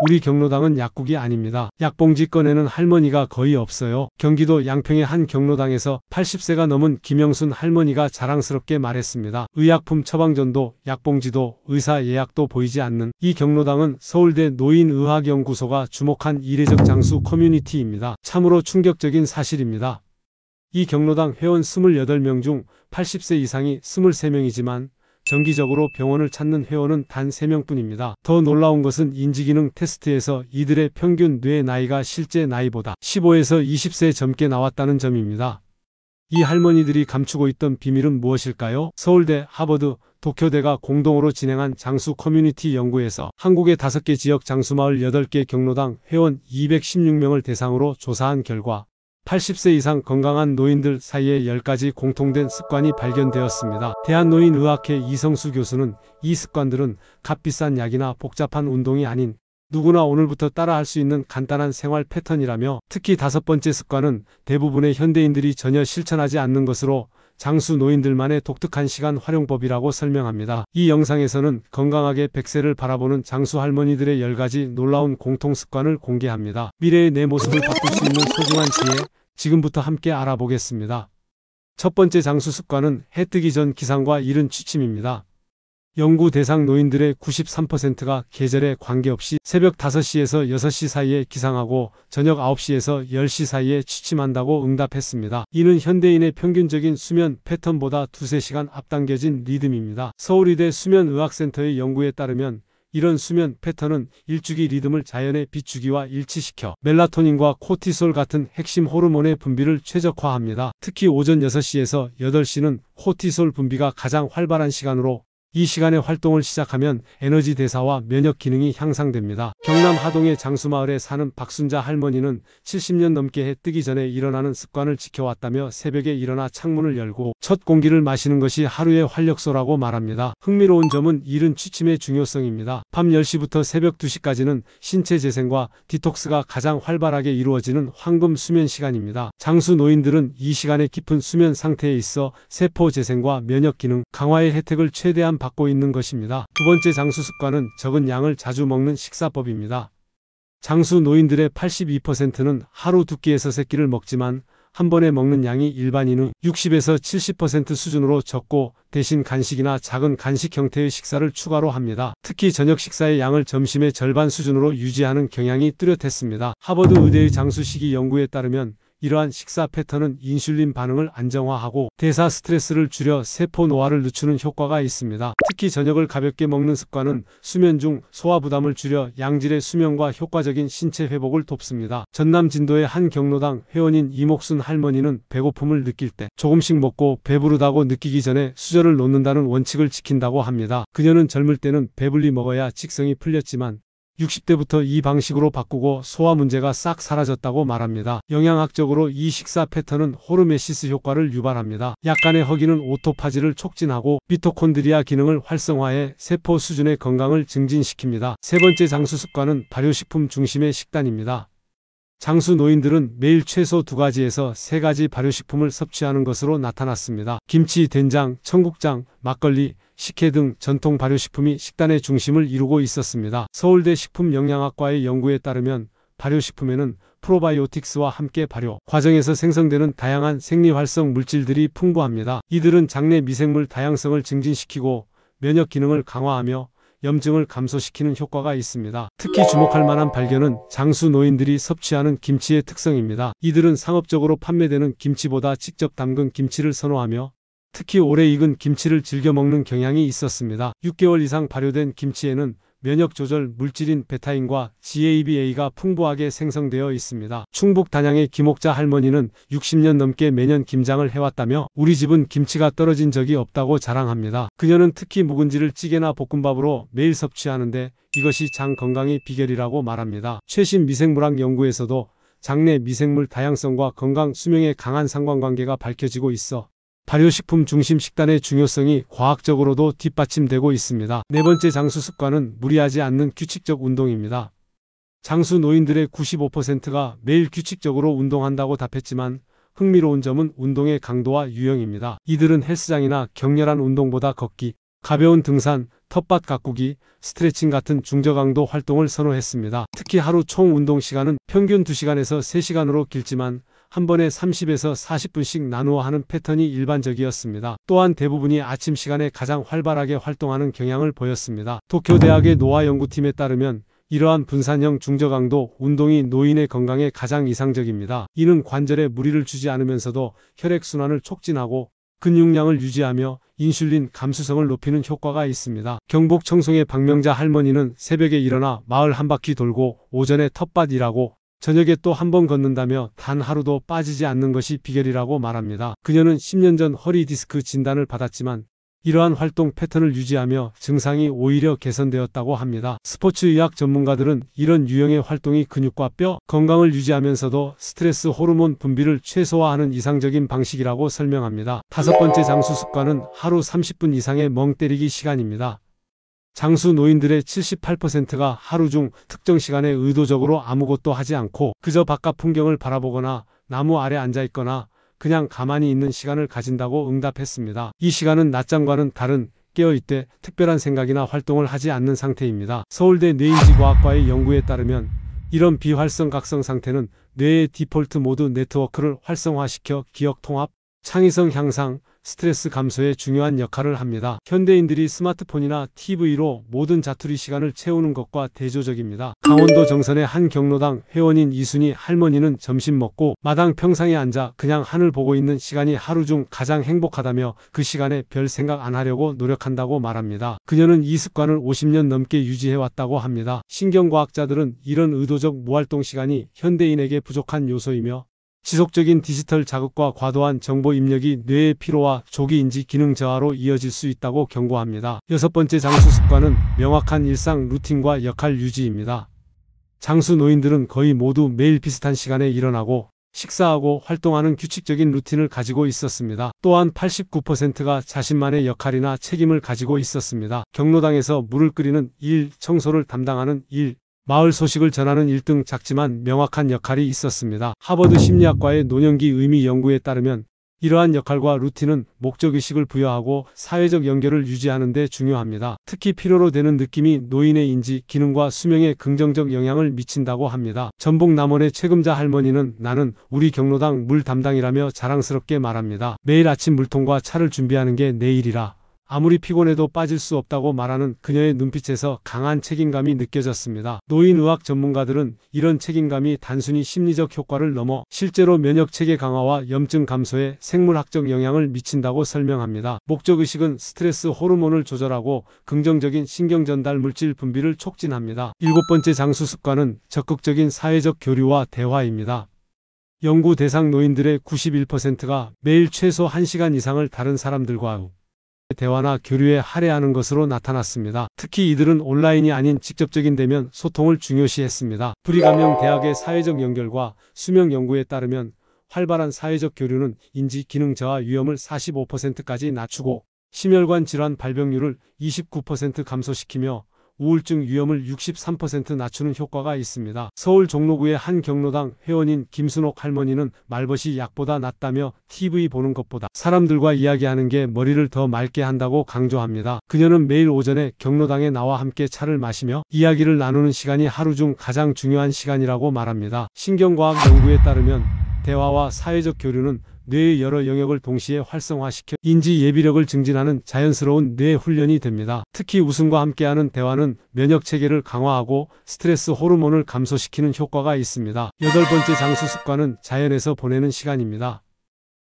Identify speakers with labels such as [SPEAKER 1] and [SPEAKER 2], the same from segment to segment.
[SPEAKER 1] 우리 경로당은 약국이 아닙니다. 약봉지 꺼내는 할머니가 거의 없어요. 경기도 양평의 한 경로당에서 80세가 넘은 김영순 할머니가 자랑스럽게 말했습니다. 의약품 처방전도 약봉지도 의사 예약도 보이지 않는 이 경로당은 서울대 노인의학연구소가 주목한 이례적 장수 커뮤니티입니다. 참으로 충격적인 사실입니다. 이 경로당 회원 28명 중 80세 이상이 23명이지만 정기적으로 병원을 찾는 회원은 단 3명뿐입니다. 더 놀라운 것은 인지기능 테스트에서 이들의 평균 뇌 나이가 실제 나이보다 15에서 20세 젊게 나왔다는 점입니다. 이 할머니들이 감추고 있던 비밀은 무엇일까요? 서울대, 하버드, 도쿄대가 공동으로 진행한 장수 커뮤니티 연구에서 한국의 5개 지역 장수마을 8개 경로당 회원 216명을 대상으로 조사한 결과 80세 이상 건강한 노인들 사이에 10가지 공통된 습관이 발견되었습니다. 대한노인의학회 이성수 교수는 이 습관들은 값비싼 약이나 복잡한 운동이 아닌 누구나 오늘부터 따라할 수 있는 간단한 생활 패턴이라며, 특히 5번째 습관은 대부분의 현대인들이 전혀 실천하지 않는 것으로 장수 노인들만의 독특한 시간 활용법이라고 설명합니다. 이 영상에서는 건강하게 100세를 바라보는 장수 할머니들의 10가지 놀라운 공통 습관을 공개합니다. 미래의 내 모습을 바꿀 수 있는 소중한 지혜, 지금부터 함께 알아보겠습니다. 첫 번째 장수 습관은 해 뜨기 전 기상과 이른 취침입니다. 연구 대상 노인들의 93%가 계절에 관계없이 새벽 5시에서 6시 사이에 기상하고 저녁 9시에서 10시 사이에 취침한다고 응답했습니다. 이는 현대인의 평균적인 수면 패턴보다 2~3시간 앞당겨진 리듬입니다. 서울의대 수면의학센터의 연구에 따르면 이런 수면 패턴은 일주기 리듬을 자연의 비추기와 일치시켜 멜라토닌과 코티솔 같은 핵심 호르몬의 분비를 최적화합니다. 특히 오전 6시에서 8시는 코티솔 분비가 가장 활발한 시간으로 이 시간에 활동을 시작하면 에너지 대사와 면역 기능이 향상됩니다. 경남 하동의 장수마을에 사는 박순자 할머니는 70년 넘게 해 뜨기 전에 일어나는 습관을 지켜왔다며 새벽에 일어나 창문을 열고 첫 공기를 마시는 것이 하루의 활력소라고 말합니다. 흥미로운 점은 이른 취침의 중요성입니다. 밤 10시부터 새벽 2시까지는 신체 재생과 디톡스가 가장 활발하게 이루어지는 황금 수면 시간입니다. 장수 노인들은 이 시간에 깊은 수면 상태에 있어 세포 재생과 면역 기능 강화의 혜택을 최대한 받고 있는 것입니다. 두 번째 장수 습관은 적은 양을 자주 먹는 식사법입니다. 장수 노인들의 82%는 하루 2끼에서 3끼를 먹지만 한 번에 먹는 양이 일반인의 60에서 70% 수준으로 적고 대신 간식이나 작은 간식 형태의 식사를 추가로 합니다. 특히 저녁 식사의 양을 점심의 절반 수준으로 유지하는 경향이 뚜렷했습니다. 하버드 의대의 장수 시기 연구에 따르면 이러한 식사 패턴은 인슐린 반응을 안정화하고 대사 스트레스를 줄여 세포 노화를 늦추는 효과가 있습니다. 특히 저녁을 가볍게 먹는 습관은 수면 중 소화 부담을 줄여 양질의 수면과 효과적인 신체 회복을 돕습니다. 전남 진도의 한 경로당 회원인 이목순 할머니는 배고픔을 느낄 때 조금씩 먹고 배부르다고 느끼기 전에 수저를 놓는다는 원칙을 지킨다고 합니다. 그녀는 젊을 때는 배불리 먹어야 직성이 풀렸지만 60대부터 이 방식으로 바꾸고 소화 문제가 싹 사라졌다고 말합니다. 영양학적으로 이 식사 패턴은 호르메시스 효과를 유발합니다. 약간의 허기는 오토파지를 촉진하고 미토콘드리아 기능을 활성화해 세포 수준의 건강을 증진시킵니다. 세 번째 장수 습관은 발효식품 중심의 식단입니다. 장수 노인들은 매일 최소 2가지에서 3가지 발효식품을 섭취하는 것으로 나타났습니다. 김치, 된장, 청국장, 막걸리, 식혜 등 전통 발효식품이 식단의 중심을 이루고 있었습니다. 서울대 식품영양학과의 연구에 따르면 발효식품에는 프로바이오틱스와 함께 발효 과정에서 생성되는 다양한 생리활성 물질들이 풍부합니다. 이들은 장내 미생물 다양성을 증진시키고 면역 기능을 강화하며 염증을 감소시키는 효과가 있습니다. 특히 주목할 만한 발견은 장수 노인들이 섭취하는 김치의 특성입니다. 이들은 상업적으로 판매되는 김치보다 직접 담근 김치를 선호하며 특히 오래 익은 김치를 즐겨 먹는 경향이 있었습니다. 6개월 이상 발효된 김치에는 면역 조절 물질인 베타인과 GABA가 풍부하게 생성되어 있습니다. 충북 단양의 김옥자 할머니는 60년 넘게 매년 김장을 해왔다며 우리 집은 김치가 떨어진 적이 없다고 자랑합니다. 그녀는 특히 묵은지를 찌개나 볶음밥으로 매일 섭취하는데 이것이 장 건강의 비결이라고 말합니다. 최신 미생물학 연구에서도 장내 미생물 다양성과 건강 수명에 강한 상관관계가 밝혀지고 있어 발효식품 중심 식단의 중요성이 과학적으로도 뒷받침되고 있습니다. 네 번째 장수 습관은 무리하지 않는 규칙적 운동입니다. 장수 노인들의 95%가 매일 규칙적으로 운동한다고 답했지만 흥미로운 점은 운동의 강도와 유형입니다. 이들은 헬스장이나 격렬한 운동보다 걷기, 가벼운 등산, 텃밭 가꾸기, 스트레칭 같은 중저강도 활동을 선호했습니다. 특히 하루 총 운동 시간은 평균 2시간에서 3시간으로 길지만 한 번에 30에서 40분씩 나누어 하는 패턴이 일반적이었습니다. 또한 대부분이 아침 시간에 가장 활발하게 활동하는 경향을 보였습니다. 도쿄대학의 노화 연구팀에 따르면 이러한 분산형 중저강도 운동이 노인의 건강에 가장 이상적입니다. 이는 관절에 무리를 주지 않으면서도 혈액순환을 촉진하고 근육량을 유지하며 인슐린 감수성을 높이는 효과가 있습니다. 경북 청송의 박명자 할머니는 새벽에 일어나 마을 한 바퀴 돌고 오전에 텃밭 일하고 저녁에 또 한 번 걷는다며 단 하루도 빠지지 않는 것이 비결이라고 말합니다. 그녀는 10년 전 허리 디스크 진단을 받았지만 이러한 활동 패턴을 유지하며 증상이 오히려 개선되었다고 합니다. 스포츠의학 전문가들은 이런 유형의 활동이 근육과 뼈 건강을 유지하면서도 스트레스 호르몬 분비를 최소화하는 이상적인 방식이라고 설명합니다. 다섯 번째 장수 습관은 하루 30분 이상의 멍 때리기 시간입니다. 장수 노인들의 78%가 하루 중 특정 시간에 의도적으로 아무것도 하지 않고 그저 바깥 풍경을 바라보거나 나무 아래 앉아 있거나 그냥 가만히 있는 시간을 가진다고 응답했습니다. 이 시간은 낮잠과는 다른 깨어있되 특별한 생각이나 활동을 하지 않는 상태입니다. 서울대 뇌인지과학과의 연구에 따르면 이런 비활성각성 상태는 뇌의 디폴트 모드 네트워크를 활성화시켜 기억 통합, 창의성 향상, 스트레스 감소에 중요한 역할을 합니다. 현대인들이 스마트폰이나 TV로 모든 자투리 시간을 채우는 것과 대조적입니다. 강원도 정선의 한 경로당 회원인 이순희 할머니는 점심 먹고 마당 평상에 앉아 그냥 하늘 보고 있는 시간이 하루 중 가장 행복하다며 그 시간에 별 생각 안 하려고 노력한다고 말합니다. 그녀는 이 습관을 50년 넘게 유지해왔다고 합니다. 신경과학자들은 이런 의도적 무활동 시간이 현대인에게 부족한 요소이며 지속적인 디지털 자극과 과도한 정보 입력이 뇌의 피로와 조기 인지 기능 저하로 이어질 수 있다고 경고합니다. 여섯 번째 장수 습관은 명확한 일상 루틴과 역할 유지입니다. 장수 노인들은 거의 모두 매일 비슷한 시간에 일어나고 식사하고 활동하는 규칙적인 루틴을 가지고 있었습니다. 또한 89%가 자신만의 역할이나 책임을 가지고 있었습니다. 경로당에서 물을 끓이는 일, 청소를 담당하는 일, 마을 소식을 전하는 일 등 작지만 명확한 역할이 있었습니다. 하버드 심리학과의 노년기 의미 연구에 따르면 이러한 역할과 루틴은 목적의식을 부여하고 사회적 연결을 유지하는 데 중요합니다. 특히 필요로 되는 느낌이 노인의 인지, 기능과 수명에 긍정적 영향을 미친다고 합니다. 전북 남원의 최금자 할머니는 나는 우리 경로당 물 담당이라며 자랑스럽게 말합니다. 매일 아침 물통과 차를 준비하는 게 내 일이라. 아무리 피곤해도 빠질 수 없다고 말하는 그녀의 눈빛에서 강한 책임감이 느껴졌습니다. 노인의학 전문가들은 이런 책임감이 단순히 심리적 효과를 넘어 실제로 면역체계 강화와 염증 감소에 생물학적 영향을 미친다고 설명합니다. 목적의식은 스트레스 호르몬을 조절하고 긍정적인 신경전달 물질 분비를 촉진합니다. 일곱 번째 장수 습관은 적극적인 사회적 교류와 대화입니다. 연구 대상 노인들의 91%가 매일 최소 1시간 이상을 다른 사람들과 대화나 교류에 할애하는 것으로 나타났습니다. 특히 이들은 온라인이 아닌 직접적인 대면 소통을 중요시했습니다. 브리감형 대학의 사회적 연결과 수명 연구에 따르면 활발한 사회적 교류는 인지 기능 저하 위험을 45%까지 낮추고 심혈관 질환 발병률을 29% 감소시키며 우울증 위험을 63% 낮추는 효과가 있습니다. 서울 종로구의 한 경로당 회원인 김순옥 할머니는 말벗이 약보다 낫다며 TV 보는 것보다 사람들과 이야기하는 게 머리를 더 맑게 한다고 강조합니다. 그녀는 매일 오전에 경로당에 나와 함께 차를 마시며 이야기를 나누는 시간이 하루 중 가장 중요한 시간이라고 말합니다. 신경과학 연구에 따르면 대화와 사회적 교류는 뇌의 여러 영역을 동시에 활성화시켜 인지 예비력을 증진하는 자연스러운 뇌 훈련이 됩니다. 특히 웃음과 함께하는 대화는 면역체계를 강화하고 스트레스 호르몬을 감소시키는 효과가 있습니다. 여덟 번째 장수 습관은 자연에서 보내는 시간입니다.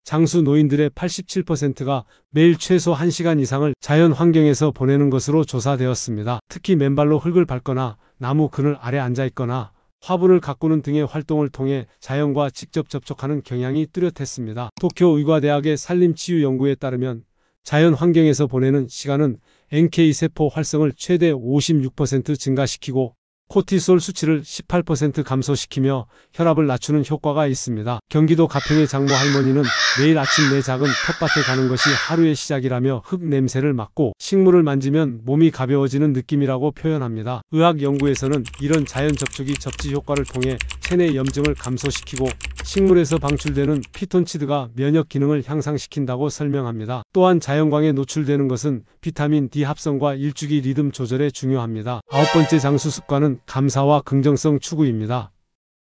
[SPEAKER 1] 장수 노인들의 87%가 매일 최소 1시간 이상을 자연 환경에서 보내는 것으로 조사되었습니다. 특히 맨발로 흙을 밟거나 나무 그늘 아래 앉아 있거나 화분을 가꾸는 등의 활동을 통해 자연과 직접 접촉하는 경향이 뚜렷했습니다. 도쿄의과대학의 산림치유 연구에 따르면 자연 환경에서 보내는 시간은 NK세포 활성을 최대 56% 증가시키고 코티솔 수치를 18% 감소시키며 혈압을 낮추는 효과가 있습니다. 경기도 가평의 장모 할머니는 매일 아침 내 작은 텃밭에 가는 것이 하루의 시작이라며 흙 냄새를 맡고 식물을 만지면 몸이 가벼워지는 느낌이라고 표현합니다. 의학 연구에서는 이런 자연 접촉이 접지 효과를 통해 체내 염증을 감소시키고 식물에서 방출되는 피톤치드가 면역 기능을 향상시킨다고 설명합니다. 또한 자연광에 노출되는 것은 비타민 D 합성과 일주기 리듬 조절에 중요합니다. 9번째 장수 습관은 감사와 긍정성 추구입니다.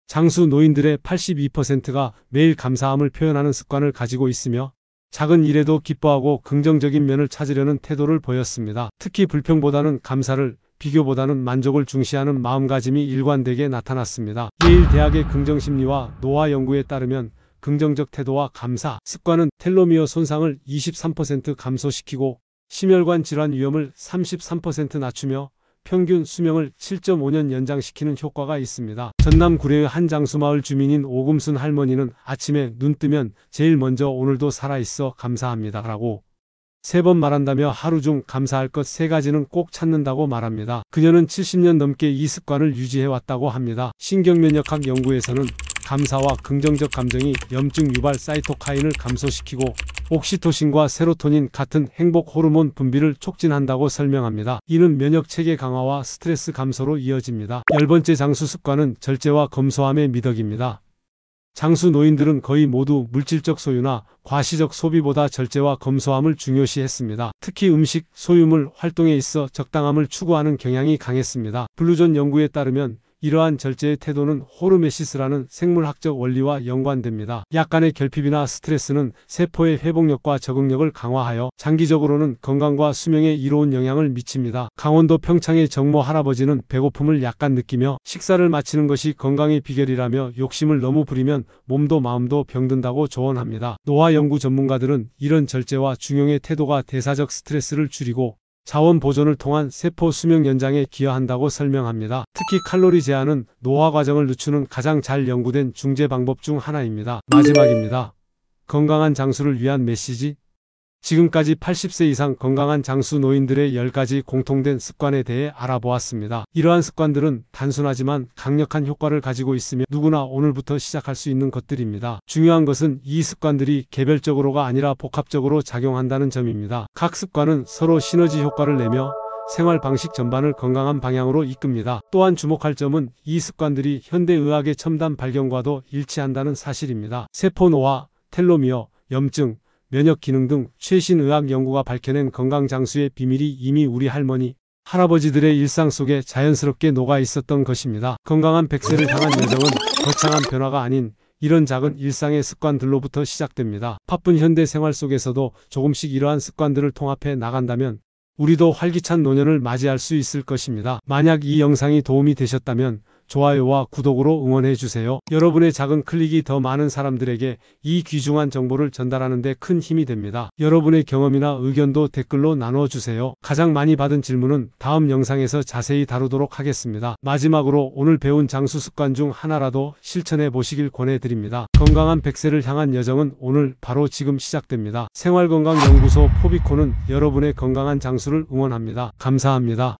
[SPEAKER 1] 장수 노인들의 82%가 매일 감사함을 표현하는 습관을 가지고 있으며 작은 일에도 기뻐하고 긍정적인 면을 찾으려는 태도를 보였습니다. 특히 불평보다는 감사를, 비교보다는 만족을 중시하는 마음가짐이 일관되게 나타났습니다. 예일 대학의 긍정심리와 노화 연구에 따르면 긍정적 태도와 감사 습관은 텔로미어 손상을 23% 감소시키고 심혈관 질환 위험을 33% 낮추며 평균 수명을 7.5년 연장시키는 효과가 있습니다. 전남 구례의 한 장수마을 주민인 오금순 할머니는 아침에 눈 뜨면 제일 먼저 오늘도 살아있어 감사합니다 라고 3번 말한다며 하루 중 감사할 것 3가지는 꼭 찾는다고 말합니다. 그녀는 70년 넘게 이 습관을 유지해왔다고 합니다. 신경면역학 연구에서는 감사와 긍정적 감정이 염증 유발 사이토카인을 감소시키고 옥시토신과 세로토닌 같은 행복 호르몬 분비를 촉진한다고 설명합니다. 이는 면역체계 강화와 스트레스 감소로 이어집니다. 10번째 장수 습관은 절제와 검소함의 미덕입니다. 장수 노인들은 거의 모두 물질적 소유나 과시적 소비보다 절제와 검소함을 중요시했습니다. 특히 음식, 소유물, 활동에 있어 적당함을 추구하는 경향이 강했습니다. 블루존 연구에 따르면 이러한 절제의 태도는 호르메시스라는 생물학적 원리와 연관됩니다. 약간의 결핍이나 스트레스는 세포의 회복력과 적응력을 강화하여 장기적으로는 건강과 수명에 이로운 영향을 미칩니다. 강원도 평창의 정모 할아버지는 배고픔을 약간 느끼며 식사를 마치는 것이 건강의 비결이라며 욕심을 너무 부리면 몸도 마음도 병든다고 조언합니다. 노화 연구 전문가들은 이런 절제와 중용의 태도가 대사적 스트레스를 줄이고 자원 보존을 통한 세포 수명 연장에 기여한다고 설명합니다. 특히 칼로리 제한은 노화 과정을 늦추는 가장 잘 연구된 중재 방법 중 하나입니다. 마지막입니다. 건강한 장수를 위한 메시지. 지금까지 80세 이상 건강한 장수 노인들의 10가지 공통된 습관에 대해 알아보았습니다. 이러한 습관들은 단순하지만 강력한 효과를 가지고 있으며 누구나 오늘부터 시작할 수 있는 것들입니다. 중요한 것은 이 습관들이 개별적으로가 아니라 복합적으로 작용한다는 점입니다. 각 습관은 서로 시너지 효과를 내며 생활 방식 전반을 건강한 방향으로 이끕니다. 또한 주목할 점은 이 습관들이 현대의학의 첨단 발견과도 일치한다는 사실입니다. 세포 노화, 텔로미어, 염증, 면역 기능 등 최신 의학 연구가 밝혀낸 건강 장수의 비밀이 이미 우리 할머니, 할아버지들의 일상 속에 자연스럽게 녹아 있었던 것입니다. 건강한 100세를 향한 여정은 거창한 변화가 아닌 이런 작은 일상의 습관들로부터 시작됩니다. 바쁜 현대 생활 속에서도 조금씩 이러한 습관들을 통합해 나간다면 우리도 활기찬 노년을 맞이할 수 있을 것입니다. 만약 이 영상이 도움이 되셨다면 좋아요와 구독으로 응원해주세요. 여러분의 작은 클릭이 더 많은 사람들에게 이 귀중한 정보를 전달하는 데 큰 힘이 됩니다. 여러분의 경험이나 의견도 댓글로 나눠주세요. 가장 많이 받은 질문은 다음 영상에서 자세히 다루도록 하겠습니다. 마지막으로 오늘 배운 장수 습관 중 하나라도 실천해 보시길 권해드립니다. 건강한 100세를 향한 여정은 오늘 바로 지금 시작됩니다. 생활건강연구소 포비코는 여러분의 건강한 장수를 응원합니다. 감사합니다.